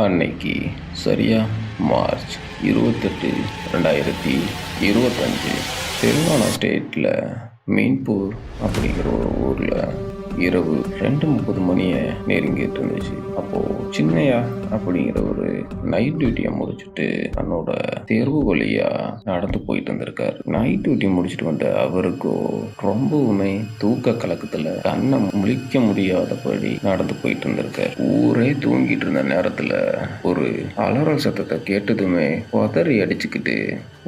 அன்னைக்கு சரியா மார்ச் 28, 2025 தெலுங்கானா ஸ்டேட்டில் மீன்பூர் அப்படிங்கிற ஒரு ஊரில் இரவு 2:30 மணியை நெருங்கிட்டு இருந்துச்சு. அப்போது சின்னையா அப்படிங்கிற ஒரு நைட் டியூட்டியை முடிச்சுட்டு தன்னோட தேர்வு வழியாக நடந்து போயிட்டு இருந்திருக்காரு. நைட் டியூட்டி முடிச்சுட்டு வந்த அவருக்கோ ரொம்பவுமே தூக்க கலக்கத்தில் கண்ணை முழிக்க முடியாதபடி நடந்து போயிட்டு இருந்திருக்காரு. ஊரே தூங்கிட்டு இருந்த நேரத்தில் ஒரு அலறல் சத்தத்தை கேட்டதுமே உதறி அடிச்சுக்கிட்டு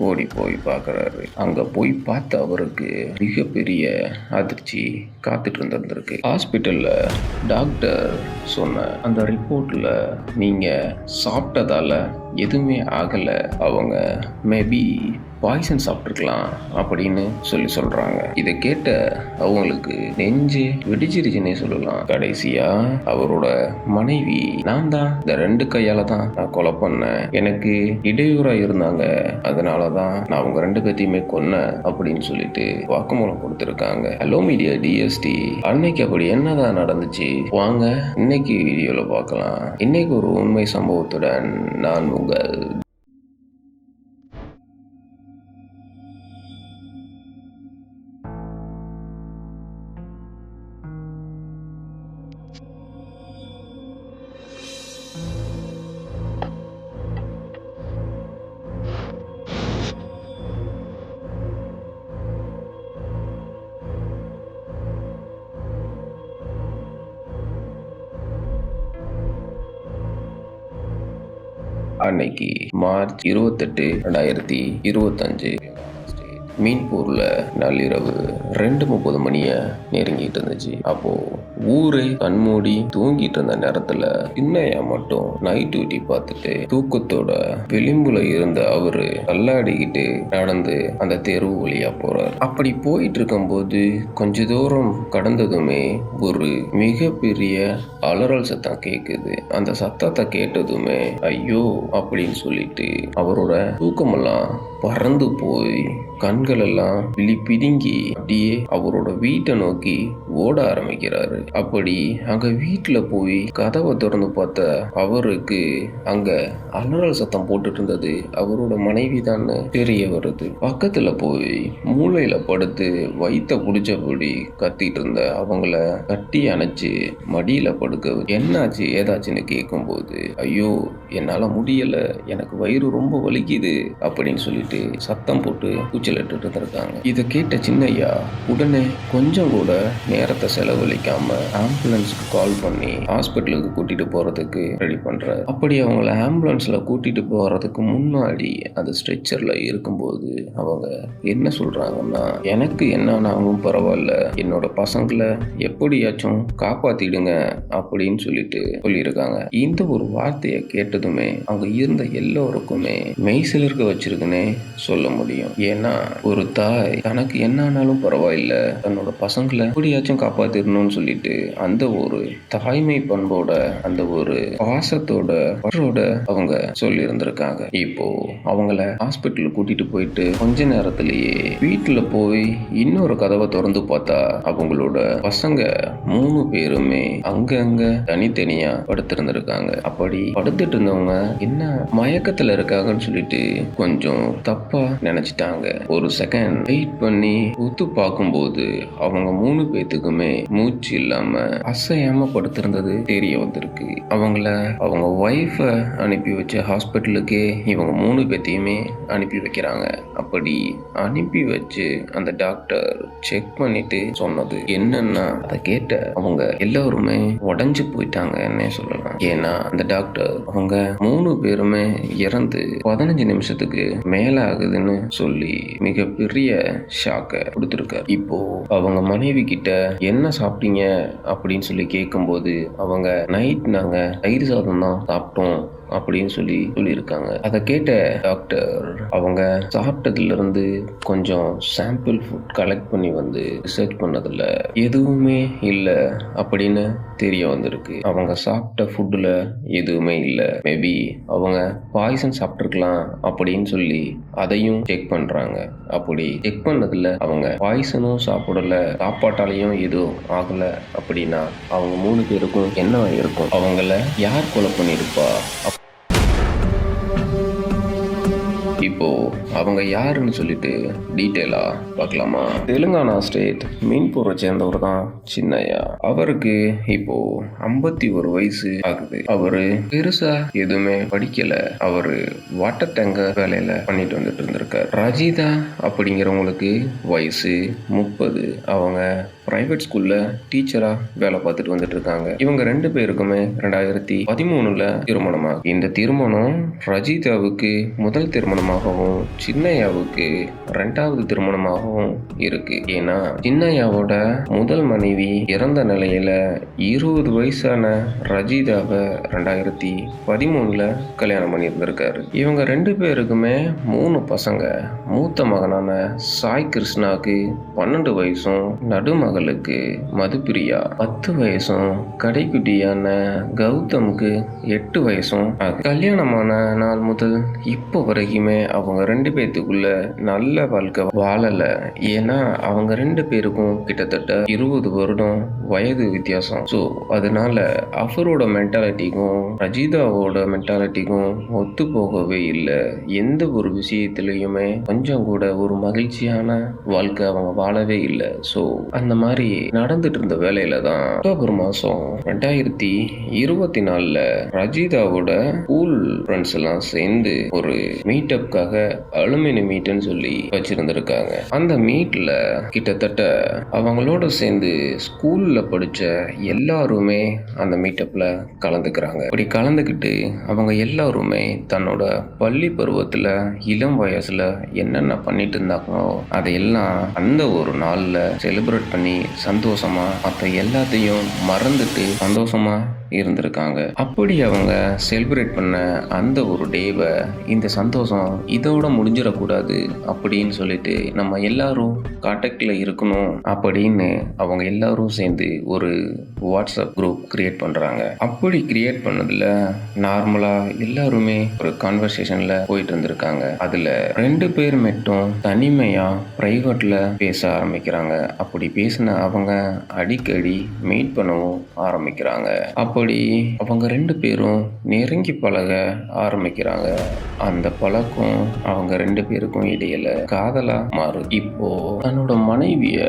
ஓடி போய் பார்க்குறாரு. அங்கே போய் பார்த்த அவருக்கு மிகப்பெரிய அதிர்ச்சி காத்துட்டு இருந்திருக்கு. ஹாஸ்பிட்டலில் டாக்டர் சொன்ன அந்த ரிப்போர்ட்டில் நீங்கள் சாப்பிட்டதால எதுவுமே ஆகலை, அவங்க மேபி பாய்சன் சாப்பிட்ருக்கலாம் அப்படின்னு சொல்கிறாங்க. இதை கேட்ட அவங்களுக்கு நெஞ்சு வெடிச்சிருச்சுன்னே சொல்லலாம். கடைசியா அவரோட மனைவி, நான் தான் இந்த 2 கையால தான் நான் கொலை பண்ணேன், எனக்கு இடையூறா இருந்தாங்க, அதனால தான் நான் அவங்க 2 பேத்தையுமே கொன்னேன் அப்படின்னு சொல்லிட்டு வாக்குமூலம் கொடுத்துருக்காங்க. ஹலோ மீடியா டிஎஸ்டி, அன்னைக்கு அப்படி என்னதான் நடந்துச்சு வாங்க இன்னைக்கு வீடியோல பார்க்கலாம். இன்னைக்கு ஒரு உண்மை சம்பவத்துடன் நான் உங்கள் அன்னைக்கு மார்ச் 28, 2025 மீன்பூர்ல நள்ளிரவு 2:30 மணியை நெருங்கிட்டு இருந்துச்சு. அப்போ ஊரே கண்மூடி தூங்கிட்டு இருந்த நேரத்துல சின்னையா மட்டும் நைட் டியூட்டி பார்த்துட்டு தூக்கத்தோட விளிம்புல இருந்த அவரு தள்ளாடிக்கிட்டு நடந்து அந்த தெரு வழியா போறாரு. அப்படி போயிட்டு இருக்கும்போது கொஞ்ச தூரம் கடந்ததுமே ஒரு மிகப்பெரிய அலறல் சத்தம் கேக்குது. அந்த சத்தத்தை கேட்டதுமே ஐயோ அப்படின்னு சொல்லிட்டு அவரோட தூக்கமெல்லாம் பறந்து போய் கண்கள் எல்லாம் பிதுங்கி அப்படியே அவரோட வீட்டை நோக்கி ஓட ஆரம்பிக்கிறாரு. அப்படி அங்க வீட்டுல போய் கதவை திறந்து பார்த்த அவருக்கு அங்க அலறல் சத்தம் போட்டுட்டு இருந்தது அவரோட மனைவி தான் தெரிய வருது. பக்கத்துல போய் மூளையில படுத்து வயிற்ற புடிச்சபடி கத்திட்டு இருந்த அவங்கள கட்டி அணைச்சு மடியில படுக்க என்னாச்சு ஏதாச்சுன்னு கேட்கும் போது ஐயோ என்னால முடியல, எனக்கு வயிறு ரொம்ப வலிக்குது அப்படின்னு சொல்லிட்டு சத்தம் போட்டு கூச்சலிட்டு இருந்திருக்காங்க. இதை கேட்ட சின்னையா உடனே கொஞ்சம் கூட நேரத்தை செலவழிக்காம ஆம்புலன்ஸுக்கு கால் பண்ணி ஹாஸ்பிட்டலுக்கு கூட்டிட்டு போறதுக்கு ரெடி பண்றாரு. அப்படி அவங்கள ஆம்புலன்ஸ்ல கூட்டிட்டு போறதுக்கு முன்னாடி அந்த ஸ்ட்ரெச்சர்ல இருக்கும்போது அவங்க என்ன சொல்றாங்கன்னா, எனக்கு என்னானாலும் பரவாயில்ல, என்னோட பசங்களை எப்படியாச்சும் காப்பாத்திடுங்க அப்படின்னு சொல்லிட்டு சொல்லியிருக்காங்க. இந்த ஒரு வார்த்தையை கேட்டதுமே அங்க இருந்த எல்லோருக்குமே மெய்சிலிருக்க வச்சிருக்குன்னே சொல்ல முடியும். ஏன்னா ஒரு தாய் தனக்கு என்ன ஆனாலும் பரவாயில்ல, தன்னோட பசங்களை எப்படியாச்சும் காப்பாத்திடணும்னு சொல்லிட்டு அந்த ஒரு தாய்மை பண்போட அந்த ஒரு பாசத்தோட பற்றோட அவங்க சொல்லி இருந்திருக்காங்க. இப்போ அவங்கள ஹாஸ்பிட்டலுக்கு கூட்டிட்டு போயிட்டு கொஞ்ச நேரத்திலேயே வீட்டுல போய் இன்னொரு கதவை திறந்து பார்த்தா அவங்களோட பசங்க 3 பேருமே அங்கங்க தனித்தனியா படுத்திருந்திருக்காங்க. அப்படி படுத்துட்டு இருந்தவங்க என்ன மயக்கத்துல இருக்காங்கன்னு சொல்லிட்டு கொஞ்சம் தப்பா நினைச்சிட்டாங்க. ஒரு செகண்ட் வெயிட் பண்ணி உத்து பார்க்கும்போது அவங்க 3 பேத்துக்குமே மூச்சு இல்லாம அசையாம படுத்திருந்தது தெரிய வந்திருக்கு. அவங்கள அவங்க ஒய்ஃப அனுப்பி வச்ச ஹாஸ்பிட்டலுக்கே இவங்க 3 பேத்தையுமே அனுப்பி வைக்கிறாங்க. அப்படி அனுப்பி வச்சு அந்த டாக்டர் செக் பண்ணிட்டு சொன்னது என்னன்னா, அதை கேட்ட அவங்க எல்லாருமே உடஞ்சு போயிட்டாங்கன்னே சொல்லலாம். ஏன்னா அந்த டாக்டர் அவங்க 3 பேருமே இறந்து 15 நிமிஷத்துக்கு மேல ஆகுதுன்னு சொல்லி மிகப்பெரிய ஷாக்கை கொடுத்துருக்காரு. இப்போ அவங்க மனைவி கிட்ட என்ன சாப்பிட்டீங்க அப்படின்னு சொல்லி கேட்கும்போது அவங்க நைட் நாங்க தயிர் சாதம் தான் சாப்பிட்டோம் அப்படின்னு சொல்லியிருக்காங்க. அதை கேட்ட டாக்டர் அவங்க சாப்பிட்டதுல இருந்து கொஞ்சம் சாம்பிள் ஃபுட் கலெக்ட் பண்ணி வந்து ரிசர்ச் பண்ணதுல எதுவுமே இல்லை அப்படின்னு தெரிய வந்திருக்கு. அவங்க சாப்பிட்ட ஃபுட்டில் எதுவுமே இல்லை, மேபி அவங்க பாய்சன் சாப்பிட்ருக்கலாம் அப்படின்னு சொல்லி அதையும் செக் பண்ணுறாங்க. அப்படி செக் பண்ணதுல அவங்க பாய்சனும் சாப்பிடல, சாப்பாட்டாலையும் எதுவும் ஆகலை அப்படின்னா அவங்க 3 பேருக்கும் என்ன இருக்கும், அவங்கள யார் கொலை பண்ணியிருப்பா இப்போ அவங்க யாருன்னு சொல்லிட்டு டீட்டெயிலா பார்க்கலாமா? தெலுங்கானா ஸ்டேட் மீன்பூரை சேர்ந்தவர் தான் சின்னையா. அவருக்கு இப்போ 51 வயசு ஆகுது. அவரு பெருசா எதுவுமே படிக்கல. அவரு வாட்டர் டேங்கர் வேலையில பண்ணிட்டு வந்துட்டு இருந்திருக்காரு. ரஜிதா அப்படிங்கிறவங்களுக்கு வயசு 30. அவங்க பிரைவேட் ஸ்கூல்ல டீச்சரா வேலை பார்த்துட்டு வந்துட்டு இருக்காங்க. இவங்க 2 பேருக்குமே 2013 திருமணமாகும். இந்த திருமணம் ரஜிதாவுக்கு முதல் திருமணமாகவும் சின்னையாவுக்கு 2வது திருமணமாகவும் இருக்கு. ஏன்னா சின்னையாவோட முதல் மனைவி இறந்த நிலையில 20 வயசான ரஜிதாவை 2013 கல்யாணம் பண்ணியிருந்திருக்காரு. இவங்க 2 பேருக்குமே 3 பசங்க. மூத்த மகனான சாய் கிருஷ்ணாக்கு 12 வயசும், நடுமகளுக்கு மதுப்பிரியா 10 வயசும், கடைக்குட்டியான கௌதமுக்கு 8 வயசும் ஆகுது. கல்யாணமான நாள் முதல் இப்போ வரைக்குமே அவங்க 2 பேத்துக்குள்ள நல்ல வாழ்க்கை வாழல. ஏன்னா அவங்க 2 பேருக்கும் கிட்டத்தட்ட 20 வருடம் வயது வித்தியாசம். ஸோ அதனால அவரோட மென்டாலிட்டிக்கும் ரஜிதாவோட மென்டாலிட்டிக்கும் ஒத்து போகவே இல்லை. எந்த ஒரு விஷயத்திலையுமே கொஞ்சம் கூட ஒரு மகிழ்ச்சியான வாழ்க்கை அவங்க வாழவே இல்லை. ஸோ அந்த மாதிரி நடந்துட்டு இருந்த வேலையில தான் அக்டோபர் மாசம் 2024 ரஜிதாவோட ஸ்கூல் ஃப்ரெண்ட்ஸ் எல்லாம் சேர்ந்து ஒரு மீட்டப்காக அலுமினி மீட்னு சொல்லி வச்சிருந்திருக்காங்க. அந்த மீட்ல கிட்டத்தட்ட அவங்களோட சேர்ந்து ஸ்கூல்ல படிச்ச எல்லாருமே அந்த மீட்டப்ல கலந்துக்கிறாங்க. அப்படி கலந்துக்கிட்டு அவங்க எல்லாருமே தன்னோட பள்ளி பருவத்துல இளம் வயசுல என்னென்ன பண்ணிட்டு இருந்தாங்களோ அதையெல்லாம் அந்த ஒரு நாள்ல செலிப்ரேட் பண்ணி சந்தோஷமா மற்ற எல்லாத்தையும் மறந்துட்டு சந்தோஷமா இருந்திருக்காங்க. அப்படி அவங்க செலிப்ரேட் பண்ண அந்த ஒரு டேவை இந்த சந்தோஷம் இதோட முடிஞ்சிடக்கூடாது அப்படின்னு சொல்லிட்டு நம்ம எல்லாரும் கான்டாக்ட்ல இருக்கணும் அப்படின்னு அவங்க எல்லாரும் சேர்ந்து ஒரு வாட்ஸ்அப் குரூப் கிரியேட் பண்றாங்க. அப்படி கிரியேட் பண்ணதுல நார்மலா எல்லாருமே ஒரு கான்வர்சேஷன்ல போயிட்டு இருந்திருக்காங்க. அதுல 2 பேர் மட்டும் தனிமையா பிரைவேட்ல பேச ஆரம்பிக்கிறாங்க. அப்படி பேசின அவங்க அடிக்கடி மீட் பண்ணவும் ஆரம்பிக்கிறாங்க. அப்படி அவங்க 2 பேரும் நெருங்கி பழக ஆரம்பிக்கிறாங்க. அந்த பழக்கம் அவங்க 2 பேருக்கும் இடையில காதலா மாறு. இப்போ தன்னோட மனைவிய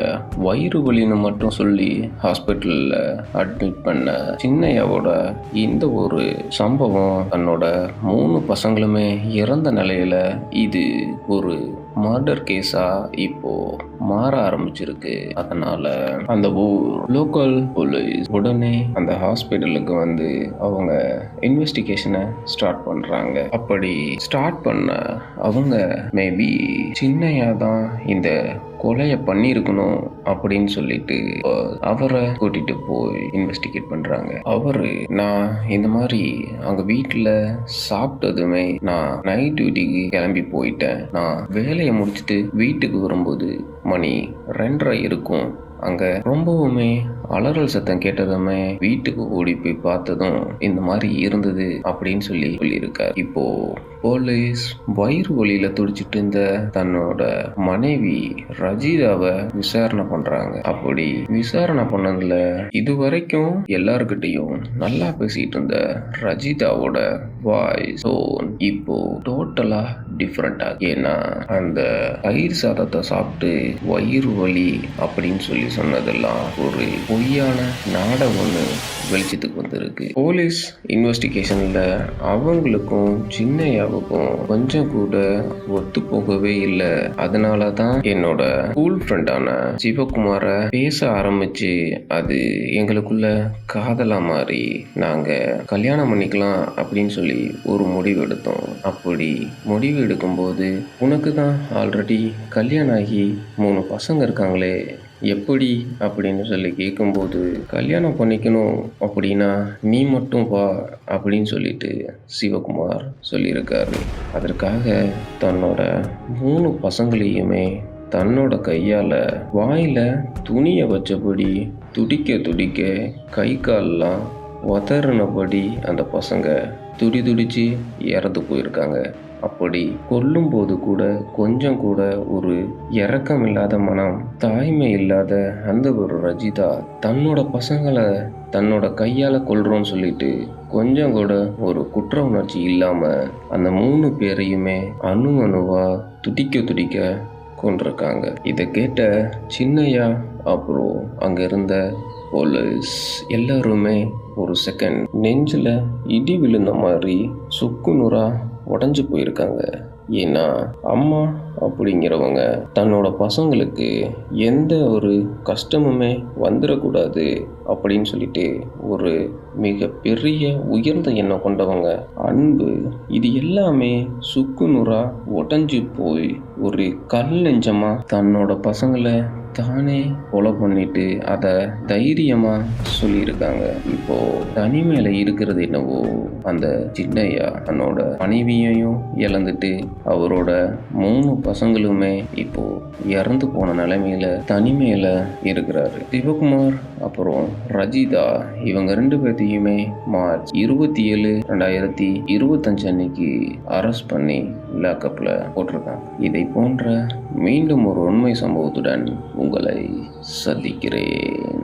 வயிறு வலின்னு மட்டும் சொல்லி ஹாஸ்பிட்டல்ல அட்மிட் பண்ண சின்னையாவோட இந்த ஒரு சம்பவம் தன்னோட 3 பசங்களுமே இறந்த நிலையில இது ஒரு மர்டர் கேஸா இப்போ மாற ஆரம்பிச்சிருக்கு. அதனால அந்த லோக்கல் போலீஸ் உடனே அந்த ஹாஸ்பிட்டலுக்கு வந்து அவங்க இன்வெஸ்டிகேஷனை ஸ்டார்ட் பண்றாங்க. அப்படி ஸ்டார்ட் பண்ண அவங்க மேபி சின்னையா தான் இந்த கொலையை பண்ணியிருக்கணும் அப்படின்னு சொல்லிட்டு அவரை கூட்டிட்டு போய் இன்வெஸ்டிகேட் பண்றாங்க. அவரு நான் இந்த மாதிரி அங்க வீட்டுல சாப்பிட்டதுமே நான் நைட் டியூட்டிக்கு கிளம்பி போயிட்டேன். நான் வேலையை முடிச்சுட்டு வீட்டுக்கு வரும்போது மணி 2:30 இருக்கும். அங்க ரொம்பவுமே அலறல் சத்தம் கேட்டதுமே வீட்டுக்கு ஓடி போய் பார்த்ததும் இந்த மாதிரி இருந்தது அப்படின்னு சொல்லியிருக்காரு. இப்போ போலீஸ் வயிறு வலியில துடிச்சிட்டு இருந்த தன்னோட மனைவி ரஜிதாவை விசாரணை பண்றாங்க. அப்படி விசாரணை பண்ணதுல இதுவரைக்கும் எல்லார்கிட்டையும் நல்லா பேசிட்டு இருந்த ரஜிதாவோட வாய்ஸ் டோன் இப்போ டோட்டலா டிஃப்ரெண்டா. ஏன்னா அந்த தயிர் சாதத்தை சாப்பிட்டு வயிறு வலி அப்படின்னு சொல்லி சொன்னதெல்லாம் ஒரு பொய்யான நாடகம் ஒன்று வெளிச்சத்துக்கு வந்திருக்கு. போலீஸ் இன்வெஸ்டிகேஷன்ல அவங்களுக்கும் சின்னையாவுக்கும் கொஞ்சம் கூட ஒத்து போகவே இல்லை. அதனால தான் என்னோட ஸ்கூல் ஃப்ரெண்டான சிவகுமாரை பேச ஆரம்பிச்சு அது எங்களுக்குள்ள காதலா மாறி நாங்க கல்யாணம் பண்ணிக்கலாம் அப்படின்னு சொல்லி ஒரு முடிவு எடுத்தோம். அப்படி முடிவு எடுக்கும்போது உனக்கு தான் ஆல்ரெடி கல்யாணம் ஆகி 3 பசங்க இருக்காங்களே எப்படி அப்படின்னு சொல்லி கேட்கும்போது கல்யாணம் பண்ணிக்கணும் அப்படின்னா நீ மட்டும் வா அப்படின்னு சொல்லிட்டு சிவகுமார் சொல்லியிருக்காரு. அதற்காக தன்னோட 3 பசங்களையுமே தன்னோட கையால வாயில துணியை வச்சபடி துடிக்க துடிக்க கை கால்லாம் உதறினபடி அந்த பசங்க துடிச்சு இறந்து போயிருக்காங்க. அப்படி கொல்லும்போது கூட கொஞ்சம் கூட ஒரு இரக்கம் இல்லாத மனம், தாய்மை இல்லாத அந்த ஒரு ரஜிதா தன்னோட பசங்களை தன்னோட கையால் கொல்றோன்னு சொல்லிட்டு கொஞ்சம் கூட ஒரு குற்ற உணர்ச்சி இல்லாமல் அந்த 3 பேரையுமே அணுவா துடிக்க துடிக்க கொண்டிருக்காங்க. இதை கேட்ட சின்னையா அப்புறம் அங்கே இருந்த போலீஸ் எல்லாருமே ஒரு செகண்ட் நெஞ்சில் இடி விழுந்த மாதிரி சுக்கு நூறா உடஞ்சி போயிருக்காங்க. ஏன்னா அம்மா அப்படிங்கிறவங்க தன்னோட பசங்களுக்கு எந்த ஒரு கஷ்டமுமே வந்துடக்கூடாது அப்படின்னு சொல்லிட்டு ஒரு மிக பெரிய உயர்ந்த எண்ணம் கொண்டவங்க. அன்பு இது எல்லாமே சுக்கு நூறா உடஞ்சி போய் ஒரு கல் நெஞ்சமா தன்னோட பசங்களை தானே கொலை பண்ணிட்டு அதை தைரியமா சொல்லியிருக்காங்க. இப்போ தனிமையில இருக்கிறது என்னவோ அந்த சின்னையா தன்னோட மனைவியையும் இழந்துட்டு அவரோட 3 பசங்களுமே இப்போ இறந்து போன நிலைமையில தனிமையில இருக்கிறாரு. சிவகுமார் அப்புறம் ரஜிதா இவங்க 2 பேர்த்தையுமே மார்ச் 27, 2025 அன்னைக்கு அரெஸ்ட் பண்ணி லாக்அப்ல போட்டிருக்காங்க. இதை போன்ற மீண்டும் ஒரு உண்மை சம்பவத்துடன் உங்களை சந்திக்கிறேன்.